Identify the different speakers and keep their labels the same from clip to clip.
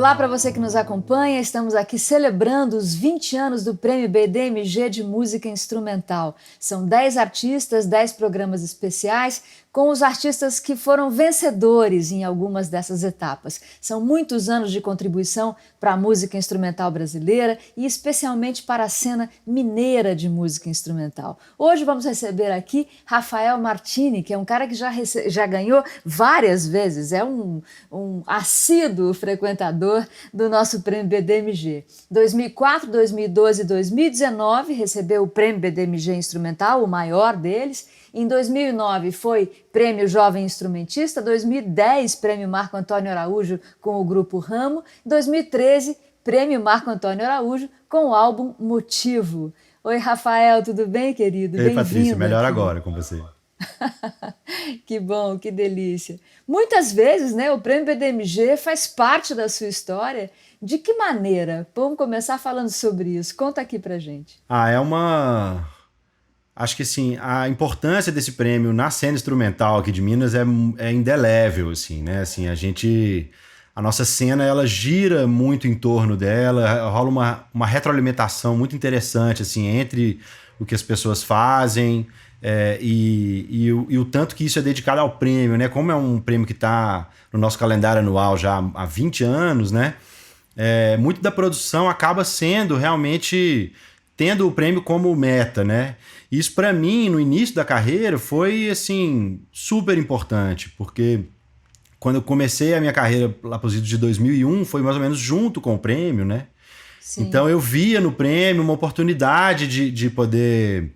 Speaker 1: Olá para você que nos acompanha, estamos aqui celebrando os 20 anos do Prêmio BDMG de Música Instrumental. São 10 artistas, 10 programas especiais com os artistas que foram vencedores em algumas dessas etapas. São muitos anos de contribuição para a música instrumental brasileira e especialmente para a cena mineira de música instrumental. Hoje vamos receber aqui Rafael Martini, que é um cara que já ganhou várias vezes, é um assíduo frequentador do nosso Prêmio BDMG. 2004, 2012 e 2019 recebeu o Prêmio BDMG Instrumental, o maior deles. Em 2009 foi Prêmio Jovem Instrumentista, 2010 Prêmio Marco Antônio Araújo com o Grupo Ramo, 2013 Prêmio Marco Antônio Araújo com o álbum Motivo. Oi, Rafael, tudo bem, querido?
Speaker 2: Ei, Patrícia, melhor
Speaker 1: aqui.
Speaker 2: agora com você.
Speaker 1: Que bom, que delícia. Muitas vezes, né, o Prêmio BDMG faz parte da sua história. De que maneira? Vamos começar falando sobre isso. Conta aqui pra gente.
Speaker 2: Acho que assim, a importância desse prêmio na cena instrumental aqui de Minas é indelével, assim, né? Assim, a nossa cena, ela gira muito em torno dela, rola uma retroalimentação muito interessante, assim, entre o que as pessoas fazem e o tanto que isso é dedicado ao prêmio, né? Como é um prêmio que está no nosso calendário anual já há 20 anos, né? Muito da produção acaba sendo realmente tendo o prêmio como meta, né? Isso para mim, no início da carreira, foi assim super importante, porque quando eu comecei a minha carreira lá para os idos de 2001, foi mais ou menos junto com o prêmio, né?
Speaker 1: Sim.
Speaker 2: Então eu via no prêmio uma oportunidade de poder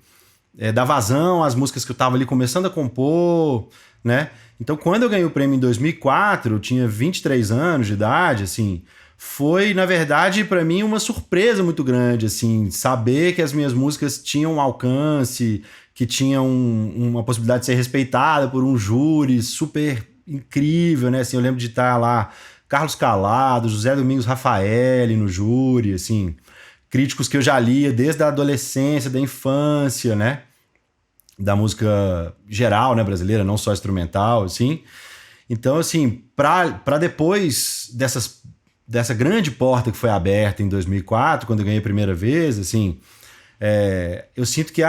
Speaker 2: dar vazão às músicas que eu estava ali começando a compor, né? Então quando eu ganhei o prêmio em 2004, eu tinha 23 anos de idade, assim, foi, na verdade, para mim uma surpresa muito grande, assim, saber que as minhas músicas tinham um alcance, que tinham uma possibilidade de ser respeitada por um júri super incrível, né? Assim, eu lembro de estar lá Carlos Calado, José Domingos Rafaeli no júri, assim, críticos que eu já lia desde a adolescência, da infância, né? Da música geral, né, brasileira, não só instrumental, assim. Então, assim, para depois dessa grande porta que foi aberta em 2004, quando eu ganhei a primeira vez, assim, eu sinto que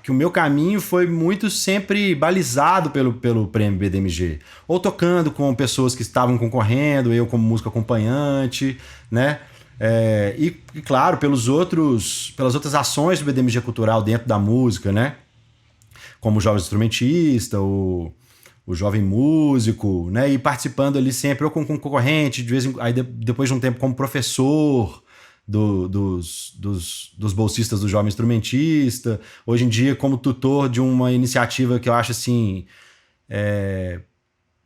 Speaker 2: o meu caminho foi muito sempre balizado pelo Prêmio BDMG. Ou tocando com pessoas que estavam concorrendo, eu como músico acompanhante, né? E claro, pelas outras ações do BDMG cultural dentro da música, né? Como o Jovem Instrumentista, o Jovem Músico, né? E participando ali sempre ou com concorrente, depois de um tempo como professor dos bolsistas do Jovem Instrumentista, hoje em dia como tutor de uma iniciativa que eu acho assim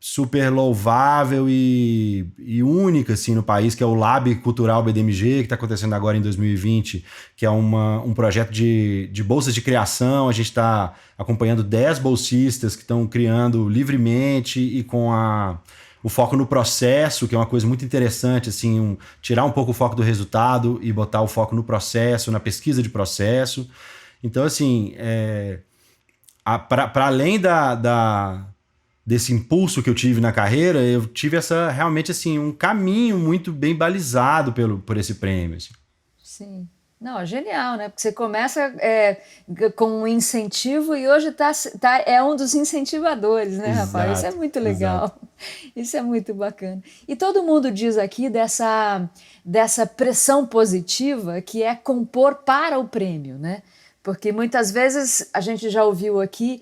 Speaker 2: super louvável e única assim, no país, que é o Lab Cultural BDMG, que está acontecendo agora em 2020, que é um projeto de bolsas de criação. A gente está acompanhando 10 bolsistas que estão criando livremente e com o foco no processo, que é uma coisa muito interessante, assim, tirar um pouco o foco do resultado e botar o foco no processo, na pesquisa de processo. Então, assim, para além desse impulso que eu tive na carreira, eu tive realmente assim, um caminho muito bem balizado por esse prêmio. Assim.
Speaker 1: Sim. Não, genial, né? Porque você começa com um incentivo e hoje é um dos incentivadores, né, Rafael? Isso é muito legal. Exato. Isso é muito bacana. E todo mundo diz aqui dessa pressão positiva que é compor para o prêmio, né? Porque muitas vezes a gente já ouviu aqui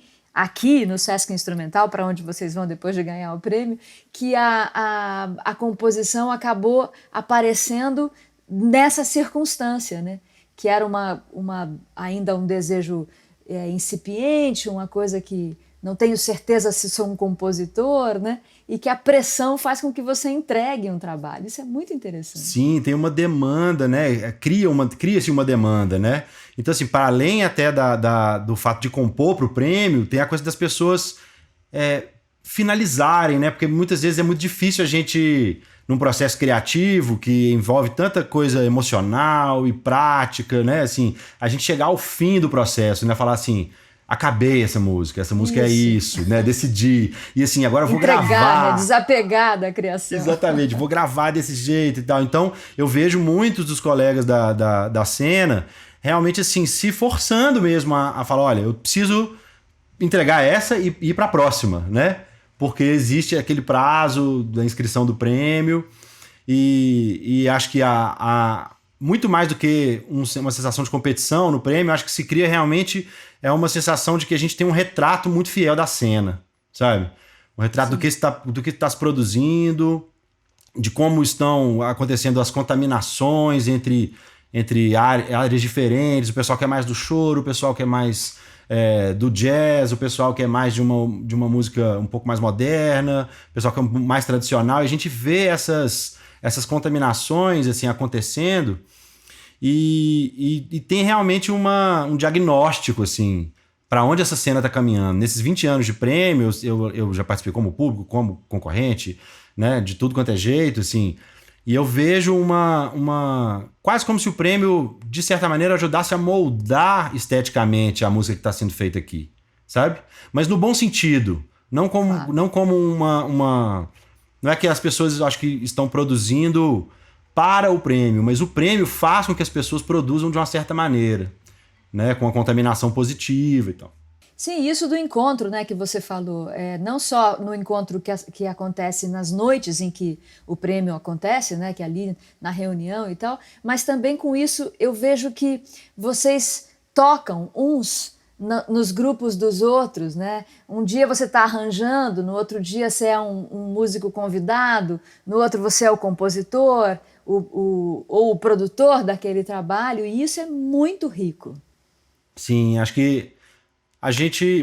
Speaker 1: no Sesc Instrumental, para onde vocês vão depois de ganhar o prêmio, que a composição acabou aparecendo nessa circunstância, né? Que era ainda um desejo incipiente, uma coisa que não tenho certeza se sou um compositor, né? E que a pressão faz com que você entregue um trabalho. Isso é muito interessante.
Speaker 2: Sim, tem uma demanda, né? Cria-se uma demanda, né? Então, assim, para além até do fato de compor para o prêmio, tem a coisa das pessoas finalizarem, né? Porque muitas vezes é muito difícil a gente, num processo criativo que envolve tanta coisa emocional e prática, né? Assim, a gente chegar ao fim do processo, né? Falar assim, acabei essa música é isso, né? Decidi. E assim, agora eu vou gravar.
Speaker 1: Né? Desapegar da criação.
Speaker 2: Exatamente, vou gravar desse jeito e tal. Então, eu vejo muitos dos colegas da cena realmente assim, se forçando mesmo a falar, olha, eu preciso entregar essa e ir pra próxima, né? Porque existe aquele prazo da inscrição do prêmio e acho que muito mais do que uma sensação de competição no prêmio, acho que se cria realmente uma sensação de que a gente tem um retrato muito fiel da cena, sabe? Um retrato do que está se produzindo, de como estão acontecendo as contaminações entre áreas diferentes, o pessoal que é mais do choro, o pessoal que é mais do jazz, o pessoal que é mais de uma música um pouco mais moderna, o pessoal que é mais tradicional, e a gente vê essas contaminações assim, acontecendo e tem realmente um diagnóstico assim, para onde essa cena está caminhando. Nesses 20 anos de prêmios, eu já participei como público, como concorrente, né, de tudo quanto é jeito, assim, e eu vejo quase como se o prêmio, de certa maneira, ajudasse a moldar esteticamente a música que está sendo feita aqui, sabe? Mas no bom sentido, não como uma... Não é que as pessoas, acho que, estão produzindo para o prêmio, mas o prêmio faz com que as pessoas produzam de uma certa maneira, né? Com a contaminação positiva e tal.
Speaker 1: Sim, isso do encontro, né, que você falou, não só no encontro que acontece nas noites em que o prêmio acontece, né, que é ali na reunião e tal, mas também com isso eu vejo que vocês tocam uns nos grupos dos outros, né? Um dia você está arranjando, no outro dia você é um músico convidado, no outro você é o compositor ou o produtor daquele trabalho, e isso é muito rico.
Speaker 2: Sim, acho que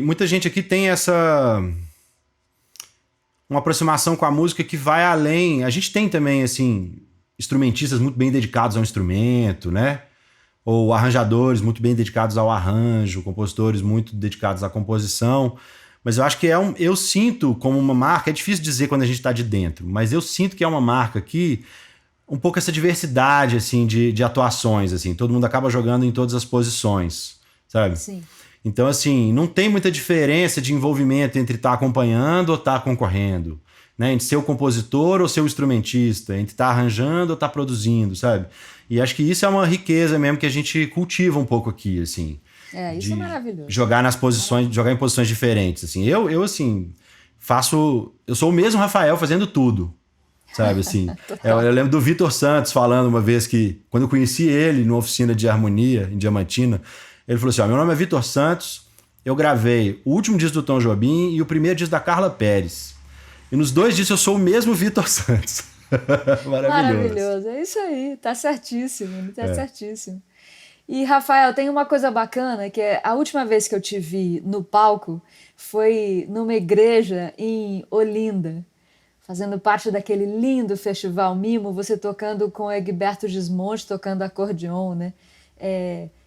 Speaker 2: muita gente aqui tem uma aproximação com a música que vai além. A gente tem também, assim, instrumentistas muito bem dedicados ao instrumento, né? Ou arranjadores muito bem dedicados ao arranjo, compositores muito dedicados à composição. Mas eu acho que eu sinto como uma marca, é difícil dizer quando a gente está de dentro, mas eu sinto que é uma marca aqui, um pouco essa diversidade, assim, de atuações, assim. Todo mundo acaba jogando em todas as posições, sabe?
Speaker 1: Sim.
Speaker 2: Então, assim, não tem muita diferença de envolvimento entre estar acompanhando ou estar concorrendo, né? Entre ser o compositor ou ser o instrumentista, entre estar arranjando ou estar produzindo, sabe? E acho que isso é uma riqueza mesmo que a gente cultiva um pouco aqui, assim.
Speaker 1: Isso é maravilhoso.
Speaker 2: Jogar em posições diferentes, assim. Eu assim, eu sou o mesmo Rafael fazendo tudo, sabe, assim. eu lembro do Vitor Santos falando uma vez que, quando eu conheci ele numa oficina de harmonia em Diamantina, ele falou assim, meu nome é Vitor Santos, eu gravei o último disco do Tom Jobim e o primeiro disco da Carla Pérez. E nos 2 discos eu sou o mesmo Vitor Santos.
Speaker 1: Maravilhoso. É isso aí, tá certíssimo, certíssimo. E, Rafael, tem uma coisa bacana, que é a última vez que eu te vi no palco foi numa igreja em Olinda, fazendo parte daquele lindo festival Mimo, você tocando com o Egberto Gismonti, tocando acordeon, né?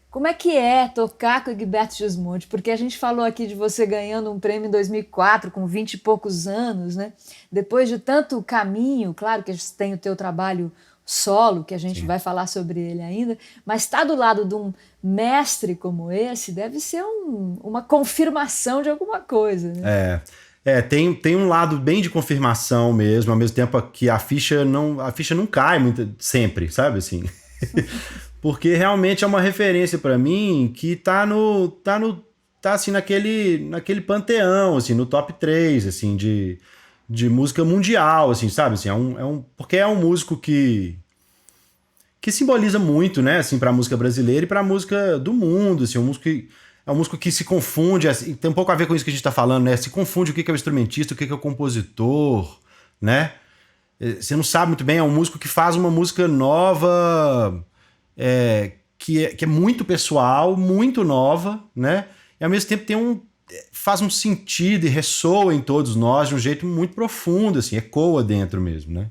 Speaker 1: Como é que é tocar com o Egberto Gismonti? Porque a gente falou aqui de você ganhando um prêmio em 2004, com 20 e poucos anos, né? Depois de tanto caminho, claro que tem o teu trabalho solo, que a gente vai falar sobre ele ainda, mas estar do lado de um mestre como esse deve ser uma confirmação de alguma coisa, né?
Speaker 2: Tem um lado bem de confirmação mesmo, ao mesmo tempo que a ficha não cai muito, sempre, sabe, assim... Porque realmente é uma referência para mim que tá assim, naquele panteão, assim, no top 3, assim, de música mundial, assim, sabe? Assim, porque é um músico que simboliza muito, né, assim, pra música brasileira e pra música do mundo, assim, é um músico que se confunde, assim, tem um pouco a ver com isso que a gente tá falando, né? Se confunde o que é o instrumentista, o que é o compositor, né? Você não sabe muito bem, é um músico que faz uma música nova... que é muito pessoal, muito nova, né? E ao mesmo tempo faz um sentido e ressoa em todos nós de um jeito muito profundo, assim, ecoa dentro mesmo, né?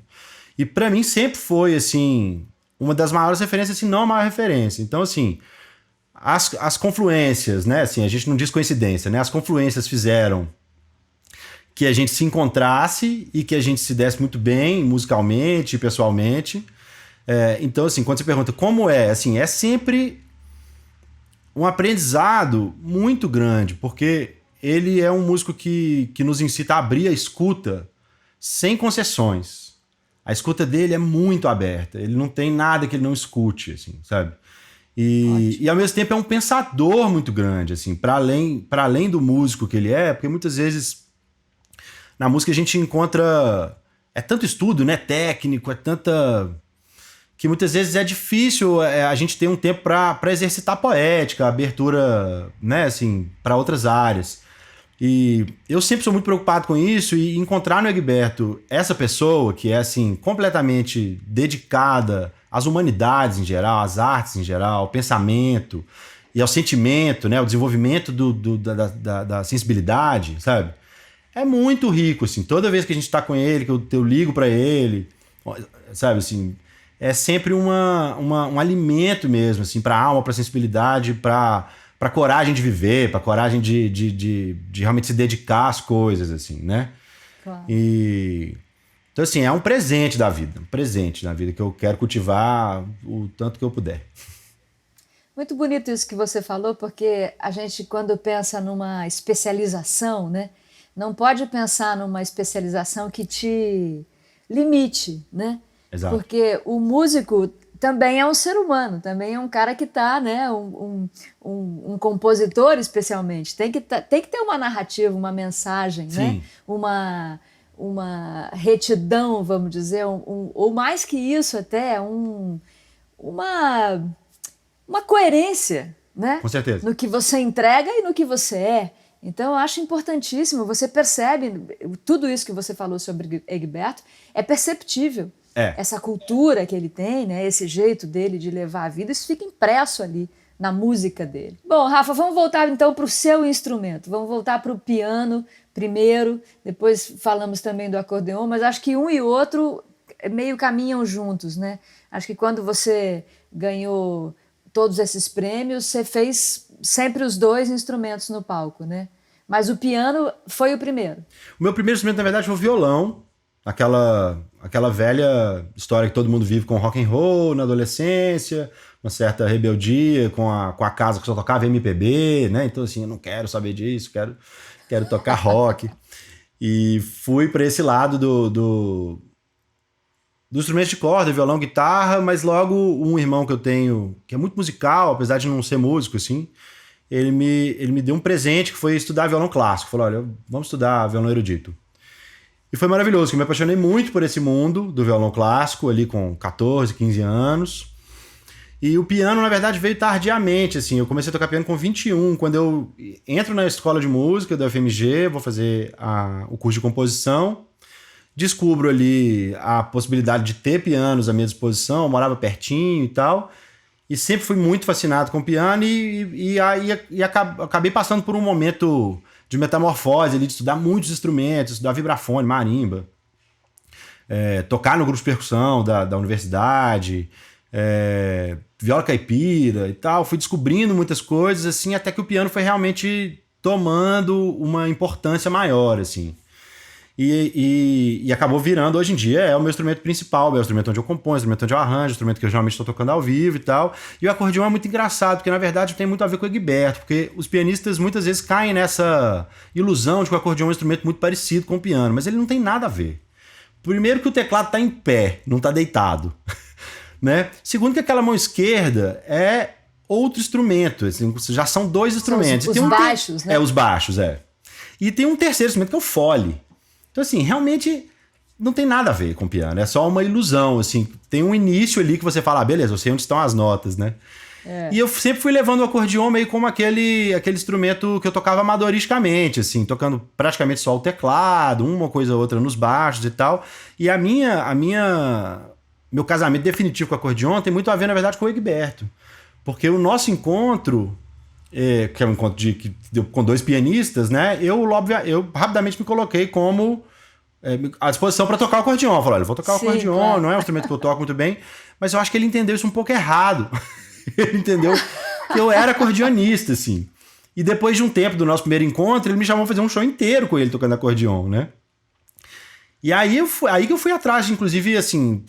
Speaker 2: E para mim sempre foi, assim, uma das maiores referências, se não a maior referência. Então, assim, as confluências, né? Assim, a gente não diz coincidência, né? As confluências fizeram que a gente se encontrasse e que a gente se desse muito bem musicalmente, pessoalmente. Então, assim, quando você pergunta como é, assim, é sempre um aprendizado muito grande, porque ele é um músico que nos incita a abrir a escuta sem concessões. A escuta dele é muito aberta, ele não tem nada que ele não escute, assim, sabe? E ao mesmo tempo é um pensador muito grande, assim, para além do músico que ele é, porque muitas vezes na música a gente encontra... É tanto estudo, né, técnico, é tanta... que muitas vezes é difícil a gente ter um tempo para exercitar a poética, a abertura, né, assim, para outras áreas. E eu sempre sou muito preocupado com isso, e encontrar no Egberto essa pessoa que é, assim, completamente dedicada às humanidades em geral, às artes em geral, ao pensamento e ao sentimento, né, ao desenvolvimento da sensibilidade, sabe? É muito rico, assim. Toda vez que a gente tá com ele, que eu ligo para ele, sabe, assim... É sempre um alimento mesmo, assim, para a alma, para a sensibilidade, para coragem de viver, para coragem de realmente se dedicar às coisas, assim, né?
Speaker 1: Claro.
Speaker 2: Então, assim, é um presente da vida que eu quero cultivar o tanto que eu puder.
Speaker 1: Muito bonito isso que você falou, porque a gente, quando pensa numa especialização, né, não pode pensar numa especialização que te limite, né?
Speaker 2: Exato.
Speaker 1: Porque o músico também é um ser humano, também é um cara que está, né, um compositor especialmente, tem que ter uma narrativa, uma mensagem, né, uma retidão, vamos dizer, ou mais que isso até, uma coerência, né?
Speaker 2: Com certeza.
Speaker 1: No que você entrega e no que você é. Então, eu acho importantíssimo, você percebe, tudo isso que você falou sobre Egberto é perceptível. Essa cultura que ele tem, né, esse jeito dele de levar a vida, isso fica impresso ali na música dele. Bom, Rafa, vamos voltar então para o seu instrumento. Vamos voltar para o piano primeiro, depois falamos também do acordeon, mas acho que um e outro meio caminham juntos, né? Acho que quando você ganhou todos esses prêmios, você fez sempre os dois instrumentos no palco, né? Mas o piano foi o primeiro.
Speaker 2: O meu primeiro instrumento, na verdade, foi o violão. Aquela velha história que todo mundo vive com rock and roll na adolescência, uma certa rebeldia com a casa que só tocava MPB, né? Então, assim, eu não quero saber disso, quero tocar rock. E fui para esse lado do instrumento de corda, violão, guitarra, mas logo um irmão que eu tenho, que é muito musical, apesar de não ser músico, assim, ele me deu um presente que foi estudar violão clássico. Falou, olha, vamos estudar violão erudito. E foi maravilhoso, que eu me apaixonei muito por esse mundo do violão clássico, ali com 14, 15 anos. E o piano, na verdade, veio tardiamente, assim. Eu comecei a tocar piano com 21, quando eu entro na escola de música da UFMG, vou fazer o curso de composição, descubro ali a possibilidade de ter pianos à minha disposição, eu morava pertinho e tal, e sempre fui muito fascinado com piano, e acabei passando por um momento de metamorfose ali, de estudar muitos instrumentos, estudar vibrafone, marimba, tocar no grupo de percussão da universidade, viola caipira e tal. Fui descobrindo muitas coisas, assim, até que o piano foi realmente tomando uma importância maior, assim. E acabou virando, hoje em dia, é o meu instrumento principal, é o instrumento onde eu componho, o instrumento onde eu arranjo, o instrumento que eu geralmente estou tocando ao vivo e tal. E o acordeão é muito engraçado, porque na verdade tem muito a ver com o Egberto, porque os pianistas muitas vezes caem nessa ilusão de que o acordeão é um instrumento muito parecido com o piano, mas ele não tem nada a ver. Primeiro que o teclado está em pé, não está deitado. Né? Segundo que aquela mão esquerda é outro instrumento, assim, já são dois instrumentos.
Speaker 1: São os baixos, né?
Speaker 2: Os baixos, E tem um terceiro instrumento que é o fole. Então, assim, realmente não tem nada a ver com o piano. É só uma ilusão, assim. Tem um início ali que você fala, beleza, eu sei onde estão as notas, né? E eu sempre fui levando o acordeon meio como aquele instrumento que eu tocava amadoristicamente, assim, tocando praticamente só o teclado, uma coisa ou outra nos baixos e tal. E meu casamento definitivo com o acordeon tem muito a ver, na verdade, com o Egberto. Porque o nosso encontro, que é um encontro com dois pianistas, né? Eu rapidamente me coloquei como à disposição para tocar o acordeon. Eu falei, olha, eu vou tocar o acordeon, claro. Não é um instrumento que eu toco muito bem, mas eu acho que ele entendeu isso um pouco errado. Ele entendeu que eu era acordeonista, assim. E depois de um tempo do nosso primeiro encontro, ele me chamou a fazer um show inteiro com ele tocando acordeon, né? E aí que eu fui atrás de, inclusive, assim,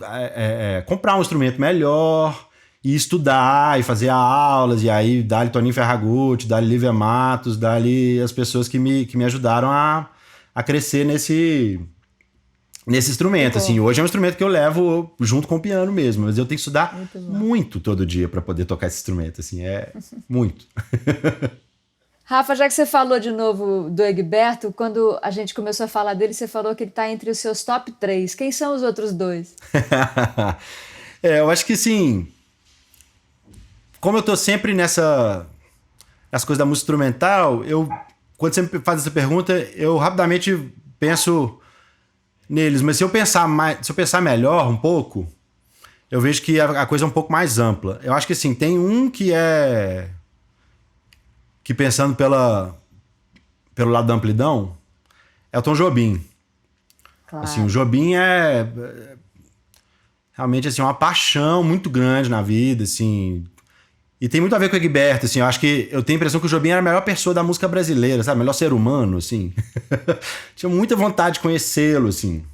Speaker 2: comprar um instrumento melhor e estudar, e fazer aulas, e aí dá-lhe Toninho Ferragutti, dá-lhe Lívia Matos, dá-lhe as pessoas que me ajudaram a crescer nesse instrumento, assim. Hoje é um instrumento que eu levo junto com o piano mesmo, mas eu tenho que estudar muito todo dia para poder tocar esse instrumento, assim, muito.
Speaker 1: Rafa, já que você falou de novo do Egberto, quando a gente começou a falar dele, você falou que ele está entre os seus top 3. Quem são os outros dois?
Speaker 2: Eu acho que, assim, como eu tô sempre nas coisas da música instrumental, quando você me faz essa pergunta, eu rapidamente penso neles, mas se eu pensar melhor um pouco, eu vejo que a coisa é um pouco mais ampla. Eu acho que, assim, tem um que pensando pelo lado da amplidão, é o Tom Jobim.
Speaker 1: Claro.
Speaker 2: Assim, o Jobim é realmente, assim, uma paixão muito grande na vida, assim. E tem muito a ver com o Egberto, assim. Eu tenho a impressão que o Jobim era a melhor pessoa da música brasileira, sabe? O melhor ser humano, assim. Tinha muita vontade de conhecê-lo, assim.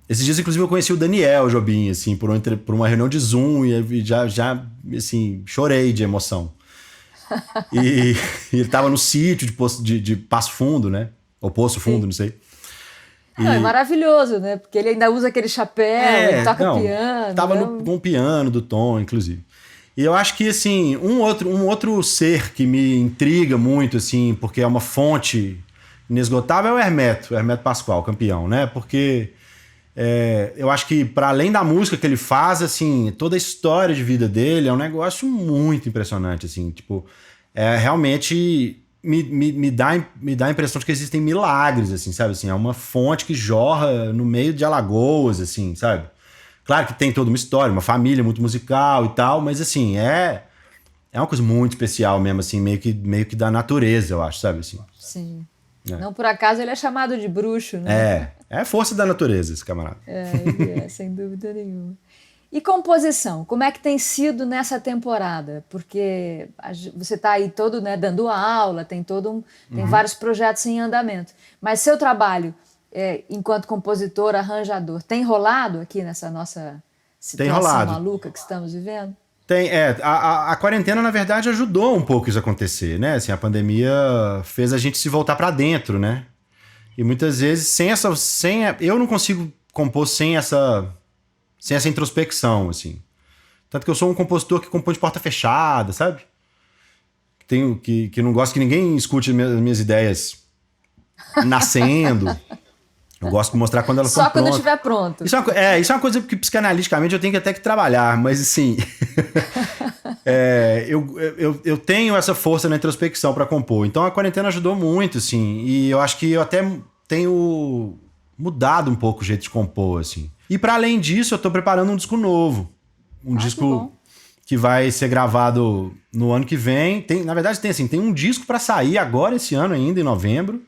Speaker 2: Esses dias, inclusive, eu conheci o Daniel Jobim, assim, por uma reunião de Zoom, e já assim, chorei de emoção. E ele tava no sítio de Passo Fundo, né? Ou Poço Fundo, não sei.
Speaker 1: É maravilhoso, né? Porque ele ainda usa aquele chapéu, ele toca piano.
Speaker 2: Tava com o piano do Tom, inclusive. E eu acho que, assim, um outro ser que me intriga muito, assim, porque é uma fonte inesgotável, é o Hermeto Pascoal, campeão, né? Porque eu acho que, para além da música que ele faz, assim, toda a história de vida dele é um negócio muito impressionante, assim, tipo, realmente me dá a impressão de que existem milagres, assim, sabe? Assim, é uma fonte que jorra no meio de Alagoas, assim, sabe? Claro que tem toda uma história, uma família muito musical e tal, mas, assim, é uma coisa muito especial mesmo, assim, meio que da natureza, eu acho, sabe? Assim.
Speaker 1: Sim. Não por acaso ele é chamado de bruxo, né?
Speaker 2: É a força da natureza, esse camarada.
Speaker 1: Ele sem dúvida nenhuma. E composição, como é que tem sido nessa temporada? Porque você está aí todo, né, dando aula, tem vários projetos em andamento. Mas seu trabalho, enquanto compositor, arranjador, tem rolado aqui nessa nossa situação maluca que estamos vivendo?
Speaker 2: Tem, a quarentena, na verdade, ajudou um pouco isso a acontecer, né? Assim, a pandemia fez a gente se voltar para dentro, né? E muitas vezes, eu não consigo compor sem essa introspecção, assim. Tanto que eu sou um compositor que compõe de porta fechada, sabe? Que não gosto que ninguém escute as minhas ideias nascendo. Eu gosto de mostrar quando elas estão prontas.
Speaker 1: Só quando estiver pronto.
Speaker 2: Isso é uma coisa que psicanaliticamente eu tenho até que trabalhar, mas assim... eu tenho essa força na introspecção para compor. Então a quarentena ajudou muito, assim. E eu acho que eu até tenho mudado um pouco o jeito de compor, assim. E para além disso, eu tô preparando um disco novo. Um disco que vai ser gravado no ano que vem. Na verdade, tem um disco para sair agora esse ano ainda, em novembro.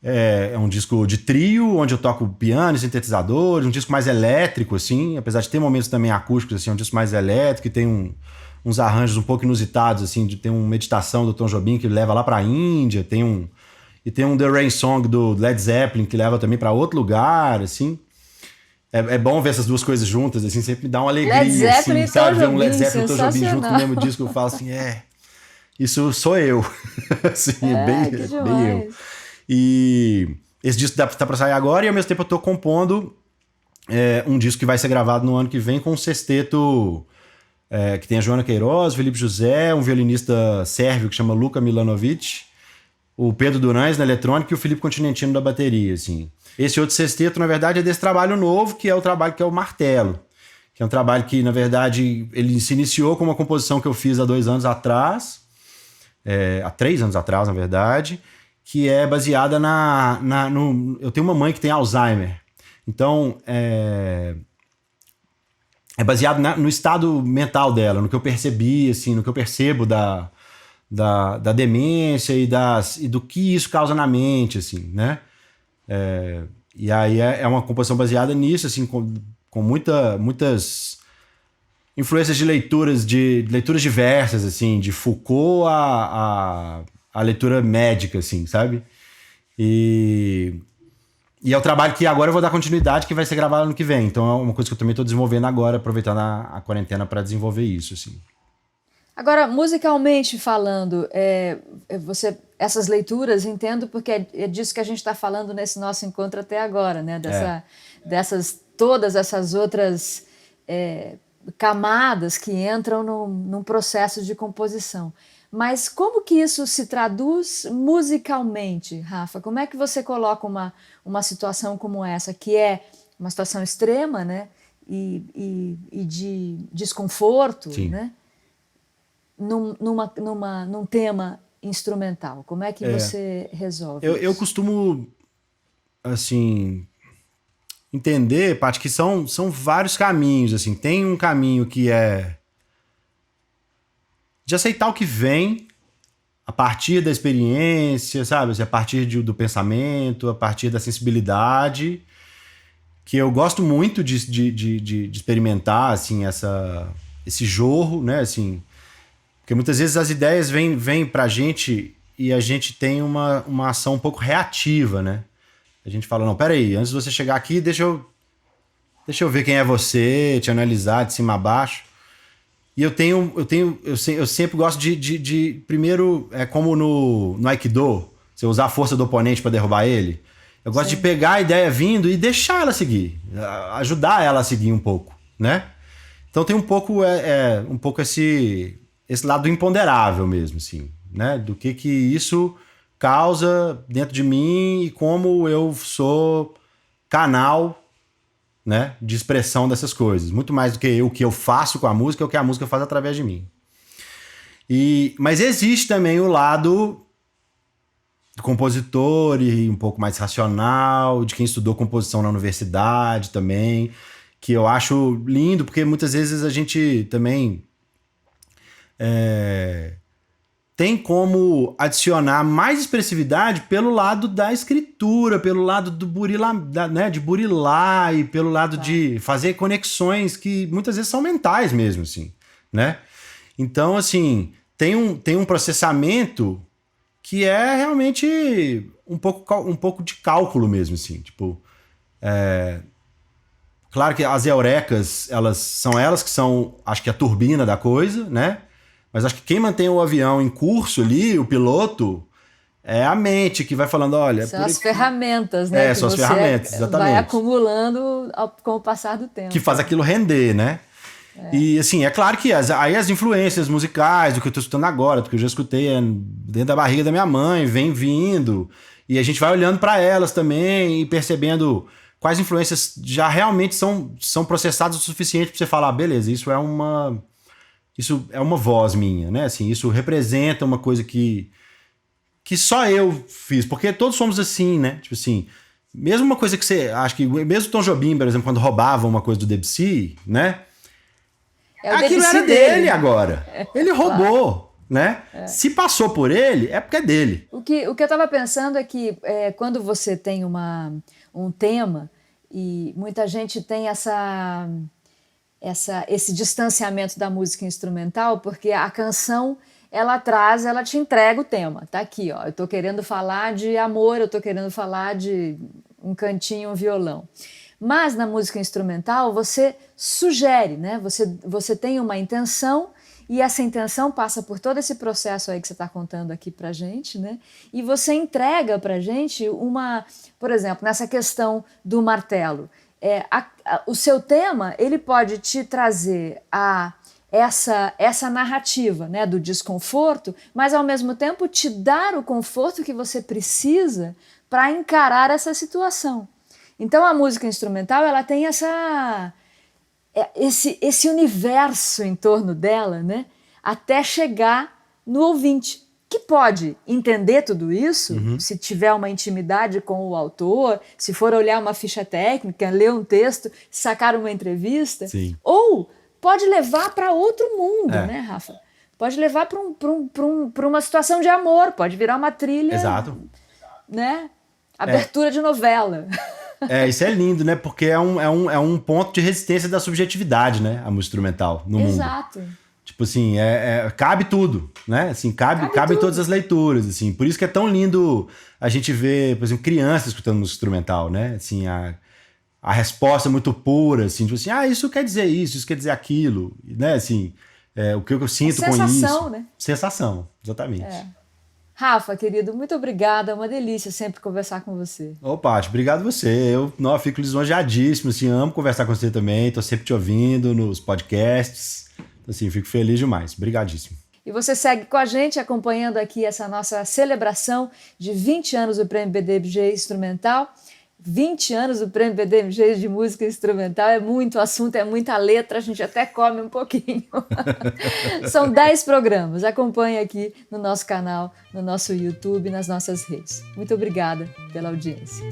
Speaker 2: É um disco de trio, onde eu toco piano e sintetizadores, um disco mais elétrico, assim, apesar de ter momentos também acústicos, assim, um disco mais elétrico, e tem uns arranjos um pouco inusitados, assim, tem uma meditação do Tom Jobim que leva lá pra Índia, tem um The Rain Song do Led Zeppelin que leva também pra outro lugar, assim. É bom ver essas duas coisas juntas, assim, sempre me dá uma alegria,
Speaker 1: Led Zeppelin
Speaker 2: assim, sabe? Ver um Led
Speaker 1: Jobim,
Speaker 2: Zeppelin e Tom Jobim junto no mesmo disco, eu falo assim, isso sou eu. Assim, bem eu. E esse disco tá pra sair agora e ao mesmo tempo eu tô compondo um disco que vai ser gravado no ano que vem com um sexteto que tem a Joana Queiroz, o Felipe José, um violinista sérvio que chama Luka Milanovic, o Pedro Durães na eletrônica e o Felipe Continentino da bateria, assim. Esse outro sexteto, na verdade, é desse trabalho novo, que é o trabalho que é o Martelo, que é um trabalho que, na verdade, ele se iniciou com uma composição que eu fiz há 2 anos atrás, há 3 anos atrás, na verdade, que é baseada eu tenho uma mãe que tem Alzheimer. Então, é baseado no estado mental dela, no que eu percebi, assim, no que eu percebo da demência e do que isso causa na mente, assim, né? E aí é uma composição baseada nisso, assim, com muitas influências de leituras diversas, assim, de Foucault a leitura médica, assim, sabe? E E é o trabalho que agora eu vou dar continuidade, que vai ser gravado ano que vem. Então é uma coisa que eu também estou desenvolvendo agora, aproveitando a quarentena para desenvolver isso, assim.
Speaker 1: Agora, musicalmente falando, essas leituras, entendo, porque é disso que a gente está falando nesse nosso encontro até agora, né? Todas essas outras camadas que entram num processo de composição. Mas como que isso se traduz musicalmente, Rafa? Como é que você coloca uma situação como essa, que é uma situação extrema, né? E de desconforto,
Speaker 2: Sim.
Speaker 1: né? Num tema instrumental? Como é que você resolve isso?
Speaker 2: Eu costumo, assim, entender, Paty, que são vários caminhos, assim. Tem um caminho que é de aceitar o que vem a partir da experiência, sabe? Assim, a partir do pensamento, a partir da sensibilidade, que eu gosto muito de experimentar, assim, esse jorro, né, assim. Porque muitas vezes as ideias vêm pra gente e a gente tem uma ação um pouco reativa, né? A gente fala, não, peraí, antes de você chegar aqui, deixa eu ver quem é você, te analisar de cima a baixo. E eu sempre gosto de primeiro, como no Aikido, você usar a força do oponente para derrubar ele. Eu gosto de pegar a ideia vindo e deixar ela seguir, ajudar ela a seguir um pouco, né? Então tem um pouco esse lado do imponderável mesmo, assim, né? Do que isso causa dentro de mim e como eu sou canal, né, de expressão dessas coisas. Muito mais do que o que eu faço com a música, é o que a música faz através de mim. Mas existe também o lado do compositor e um pouco mais racional, de quem estudou composição na universidade também, que eu acho lindo, porque muitas vezes a gente também tem como adicionar mais expressividade pelo lado da escritura, pelo lado do de burilar e pelo lado de fazer conexões que muitas vezes são mentais mesmo, assim, né? Então, assim, tem um processamento que é realmente um pouco de cálculo mesmo, assim, tipo... Claro que as eurecas, elas que são, acho que a turbina da coisa, né? Mas acho que quem mantém o avião em curso ali, o piloto, é a mente que vai falando, olha...
Speaker 1: São as ferramentas, né?
Speaker 2: São as ferramentas, exatamente.
Speaker 1: Vai acumulando com o passar do tempo.
Speaker 2: Que faz aquilo render, né? E, assim, é claro que aí as influências musicais, do que eu tô escutando agora, do que eu já escutei dentro da barriga da minha mãe, vem vindo. E a gente vai olhando para elas também e percebendo quais influências já realmente são processadas o suficiente para você falar, beleza, isso é uma voz minha, né? Assim, isso representa uma coisa que só eu fiz, porque todos somos assim, né? Tipo assim, mesmo uma coisa que você... Acho que mesmo o Tom Jobim, por exemplo, quando roubava uma coisa do Debussy, né? Aquilo
Speaker 1: Debussy
Speaker 2: era dele agora. Ele roubou, né? Se passou por ele, é porque é dele.
Speaker 1: O que eu estava pensando é que quando você tem um tema, e muita gente tem esse distanciamento da música instrumental, porque a canção, ela te entrega o tema. Tá aqui, ó, eu tô querendo falar de amor, eu tô querendo falar de um cantinho, um violão. Mas na música instrumental você sugere, né? Você tem uma intenção e essa intenção passa por todo esse processo aí que você está contando aqui pra gente, né? E você entrega pra gente por exemplo, nessa questão do martelo, o seu tema, ele pode te trazer essa narrativa, né, do desconforto, mas ao mesmo tempo te dar o conforto que você precisa para encarar essa situação. Então a música instrumental, ela tem esse universo em torno dela, né, até chegar no ouvinte, que pode entender tudo isso, se tiver uma intimidade com o autor, se for olhar uma ficha técnica, ler um texto, sacar uma entrevista,
Speaker 2: Sim.
Speaker 1: ou pode levar para outro mundo, né, Rafa? Pode levar para uma situação de amor, pode virar uma trilha,
Speaker 2: exato,
Speaker 1: né? Abertura de novela.
Speaker 2: Isso é lindo, né? Porque é um ponto de resistência da subjetividade, né? A música instrumental no mundo.
Speaker 1: Exato.
Speaker 2: Tipo assim, cabe tudo, né? Assim, cabe em todas as leituras, assim. Por isso que é tão lindo a gente ver, por exemplo, crianças escutando música instrumental, né? Assim, a resposta muito pura, assim, tipo assim, isso quer dizer isso quer dizer aquilo, né? Assim, o que eu sinto com isso.
Speaker 1: Sensação, né?
Speaker 2: Sensação, exatamente.
Speaker 1: Rafa, querido, muito obrigada. É uma delícia sempre conversar com você.
Speaker 2: Ô, Paty, obrigado você. Eu fico lisonjeadíssimo, assim, amo conversar com você também. Tô sempre te ouvindo nos podcasts. Assim, fico feliz demais. Obrigadíssimo.
Speaker 1: E você segue com a gente acompanhando aqui essa nossa celebração de 20 anos do Prêmio BDMG Instrumental. 20 anos do Prêmio BDMG de Música Instrumental, é muito assunto, é muita letra, a gente até come um pouquinho. São 10 programas, acompanhe aqui no nosso canal, no nosso YouTube, nas nossas redes. Muito obrigada pela audiência.